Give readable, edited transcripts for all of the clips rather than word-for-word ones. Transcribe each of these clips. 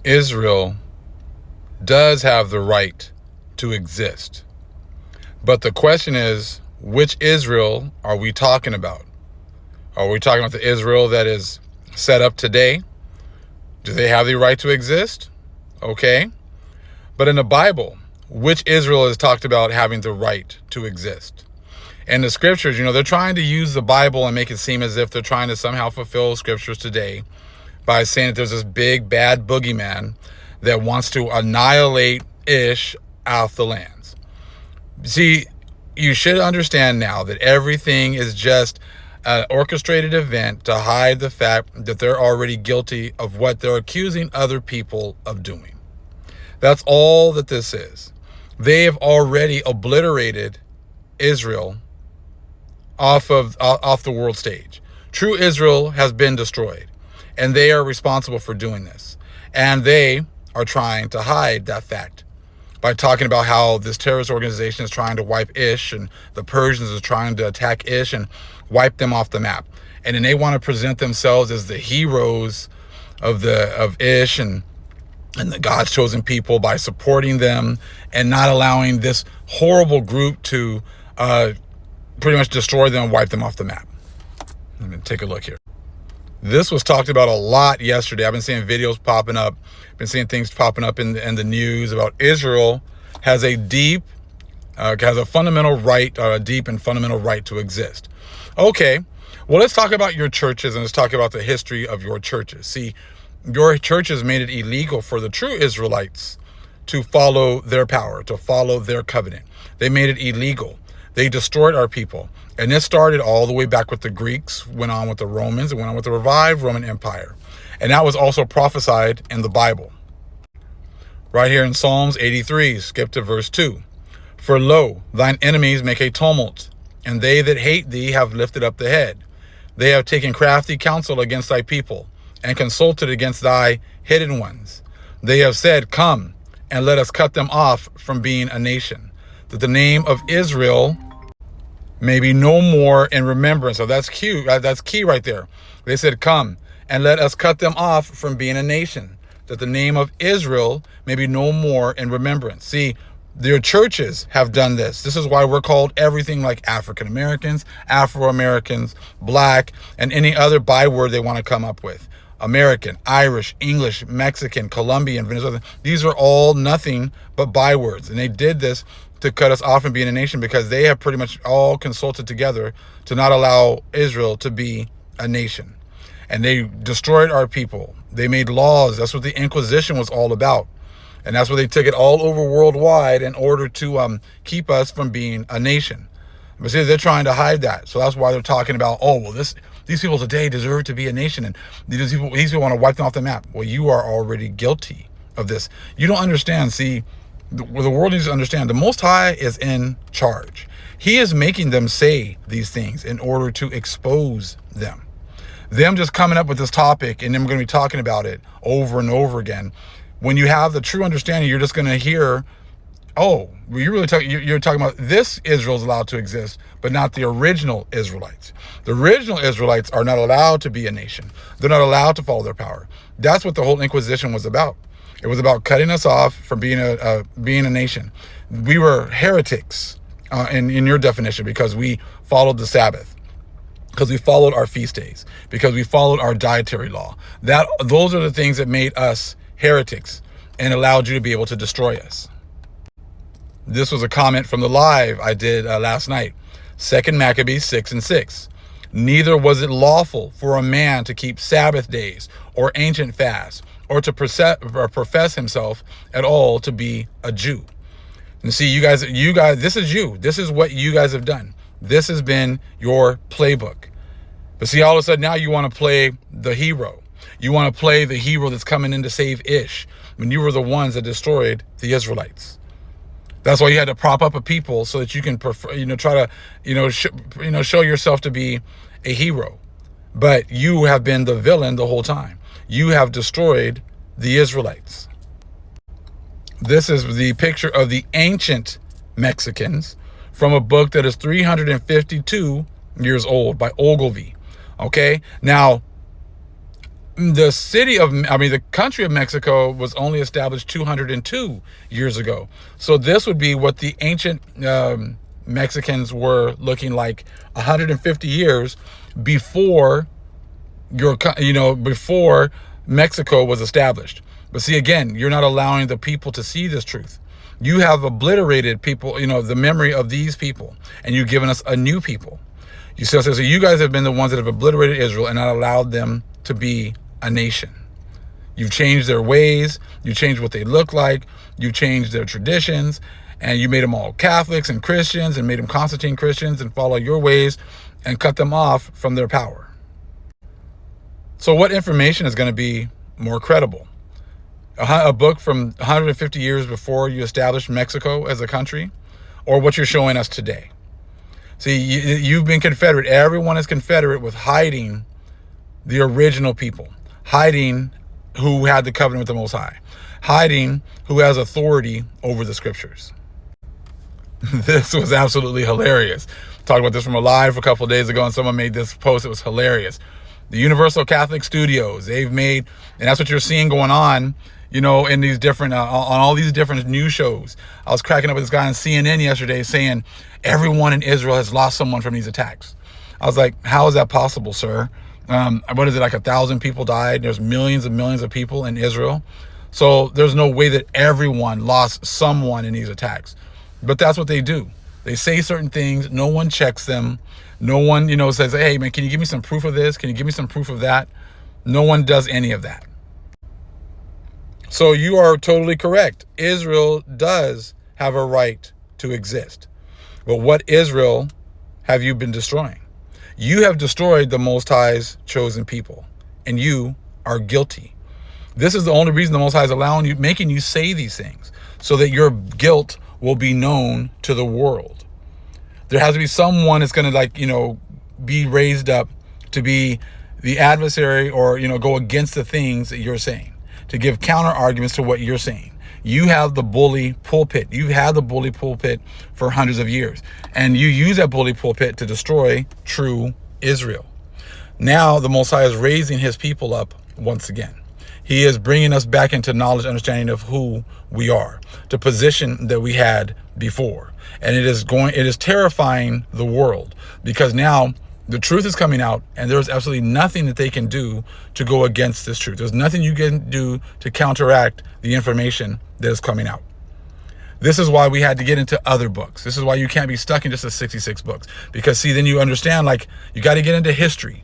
Israel does have the right to exist. But the question is, which Israel are we talking about? Are we talking about the Israel that is set up today? Do they have the right to exist? Okay. But in the Bible, which Israel is talked about having the right to exist? And the scriptures, they're trying to use the Bible and make it seem as if they're trying to somehow fulfill scriptures today by saying that there's this big bad boogeyman that wants to annihilate Ish off the lands. See, you should understand now that everything is just an orchestrated event to hide the fact that they're already guilty of what they're accusing other people of doing. That's all that this is. They have already obliterated Israel off the world stage. True Israel has been destroyed, and they are responsible for doing this. And they are trying to hide that fact by talking about how this terrorist organization is trying to wipe Ish, and the Persians are trying to attack Ish and wipe them off the map. And then they want to present themselves as the heroes of Ish and the God's chosen people by supporting them and not allowing this horrible group to pretty much destroy them and wipe them off the map. Let me take a look here. This was talked about a lot yesterday. I've been seeing videos popping up, been seeing things popping up in the news about Israel has a fundamental right, or a deep and fundamental right to exist. Okay, well, let's talk about your churches and let's talk about the history of your churches. See, your churches made it illegal for the true Israelites to follow their power, to follow their covenant. They made it illegal. They destroyed our people. And this started all the way back with the Greeks, went on with the Romans, and went on with the revived Roman Empire. And that was also prophesied in the Bible. Right here in Psalms 83, skip to verse 2. For lo, thine enemies make a tumult, and they that hate thee have lifted up the head. They have taken crafty counsel against thy people, and consulted against thy hidden ones. They have said, come, and let us cut them off from being a nation, that the name of Israel may be no more in remembrance. So that's key. That's key right there. They said, come and let us cut them off from being a nation, that the name of Israel may be no more in remembrance. See, their churches have done this. This is why we're called everything like African Americans, Afro-Americans, Black, and any other byword they want to come up with. American, Irish, English, Mexican, Colombian, Venezuelan. These are all nothing but bywords. And they did this to cut us off from being a nation because they have pretty much all consulted together to not allow Israel to be a nation. And they destroyed our people. They made laws. That's what the Inquisition was all about. And that's why they took it all over worldwide in order to keep us from being a nation. But see, they're trying to hide that. So that's why they're talking about, oh, well, these people today deserve to be a nation, and these people want to wipe them off the map. Well, you are already guilty of this. You don't understand. See, the world needs to understand the Most High is in charge. He is making them say these things in order to expose them. Them just coming up with this topic, and then we're going to be talking about it over and over again. When you have the true understanding, you're just going to hear, oh, you're talking about this Israel's allowed to exist, but not the original Israelites. The original Israelites are not allowed to be a nation. They're not allowed to follow their power. That's what the whole Inquisition was about. It was about cutting us off from being a nation. We were heretics in your definition because we followed the Sabbath, because we followed our feast days, because we followed our dietary law. Those are the things that made us heretics and allowed you to be able to destroy us. This was a comment from the live I did last night. 2 Maccabees 6:6. Neither was it lawful for a man to keep Sabbath days or ancient fasts, or to profess himself at all to be a Jew. And see, you guys, this is you. This is what you guys have done. This has been your playbook. But see, all of a sudden now you want to play the hero. You want to play the hero that's coming in to save Ish when you were the ones that destroyed the Israelites. That's why you had to prop up a people so that you can, try to, show yourself to be a hero. But you have been the villain the whole time. You have destroyed the Israelites. This is the picture of the ancient Mexicans from a book that is 352 years old by Ogilvy. Okay, now The country of Mexico was only established 202 years ago. So this would be what the ancient Mexicans were looking like 150 years before before Mexico was established. But see, again, you're not allowing the people to see this truth. You have obliterated people, the memory of these people, and you've given us a new people. So you guys have been the ones that have obliterated Israel and not allowed them to be a nation. You've changed their ways. You changed what they look like. You changed their traditions, and you made them all Catholics and Christians, and made them Constantine Christians and follow your ways, and cut them off from their power. So what information is going to be more credible? A book from 150 years before you established Mexico as a country, or what you're showing us today? See, you've been Confederate. Everyone is Confederate with hiding the original people, hiding who had the covenant with the Most High, hiding who has authority over the scriptures. This was absolutely hilarious. Talked about this from a live a couple of days ago, and someone made this post. It was hilarious. The Universal Catholic Studios, they've made, and that's what you're seeing going on, in these different, on all these different news shows. I was cracking up with this guy on CNN yesterday saying everyone in Israel has lost someone from these attacks. I was like, how is that possible, sir? What is it, like 1,000 people died? There's millions and millions of people in Israel. So there's no way that everyone lost someone in these attacks. But that's what they do. They say certain things. No one checks them. No one, says, hey, man, can you give me some proof of this? Can you give me some proof of that? No one does any of that. So you are totally correct. Israel does have a right to exist. But what Israel have you been destroying? You have destroyed the Most High's chosen people, and you are guilty. This is the only reason the Most High is making you say these things, so that your guilt will be known to the world. There has to be someone that's going to be raised up to be the adversary, or, go against the things that you're saying, to give counter arguments to what you're saying. You have the bully pulpit. You've had the bully pulpit for hundreds of years, and you use that bully pulpit to destroy true Israel. Now the Most High is raising his people up once again. He is bringing us back into knowledge, understanding of who we are, the position that we had before. And it is terrifying the world, because now the truth is coming out, and there's absolutely nothing that they can do to go against this truth. There's nothing you can do to counteract the information that is coming out. This is why we had to get into other books. This is why you can't be stuck in just the 66 books. Because see, then you understand, you got to get into history,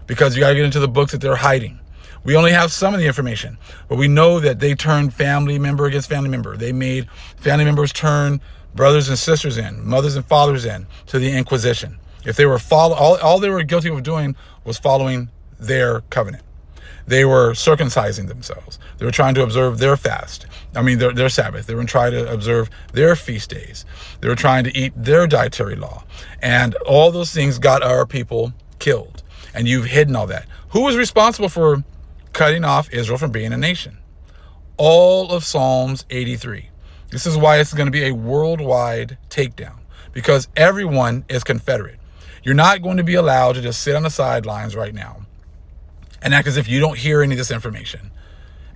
because you got to get into the books that they're hiding. We only have some of the information, but we know that they turned family member against family member. They made family members turn brothers and sisters in, mothers and fathers in, to the Inquisition. If they were all they were guilty of doing was following their covenant. They were circumcising themselves. They were trying to observe their fast. Their Sabbath. They were trying to observe their feast days. They were trying to eat their dietary law. And all those things got our people killed. And you've hidden all that. Who was responsible for cutting off Israel from being a nation? All of Psalms 83. This is why it's going to be a worldwide takedown, because everyone is Confederate. You're not going to be allowed to just sit on the sidelines right now and act as if you don't hear any of this information.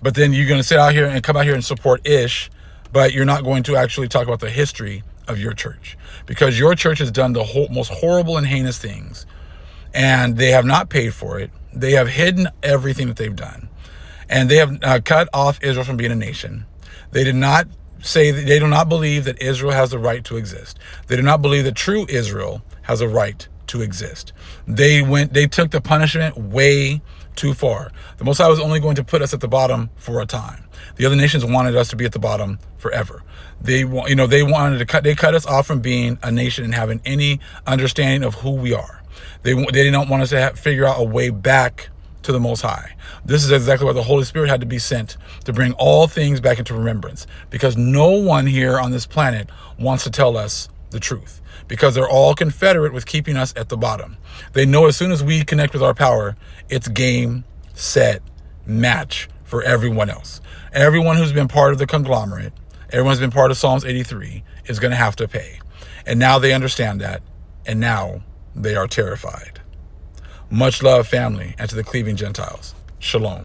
But then you're going to sit out here and come out here and support Ish, but you're not going to actually talk about the history of your church, because your church has done the most horrible and heinous things, and they have not paid for it. They have hidden everything that they've done, and they have cut off Israel from being a nation. They do not believe that Israel has the right to exist. They do not believe that true Israel has a right to exist. They took the punishment way too far. The Most High was only going to put us at the bottom for a time. The other nations wanted us to be at the bottom forever. They cut us off from being a nation and having any understanding of who we are. They did not want us to figure out a way back to the Most High. This is exactly why the Holy Spirit had to be sent, to bring all things back into remembrance, because no one here on this planet wants to tell us the truth, because they're all Confederate with keeping us at the bottom. They know as soon as we connect with our power, it's game, set, match for everyone else. Everyone who's been part of the conglomerate, everyone's been part of Psalms 83, is going to have to pay. And now they understand that, and now they are terrified. Much love, family, and to the cleaving Gentiles. Shalom.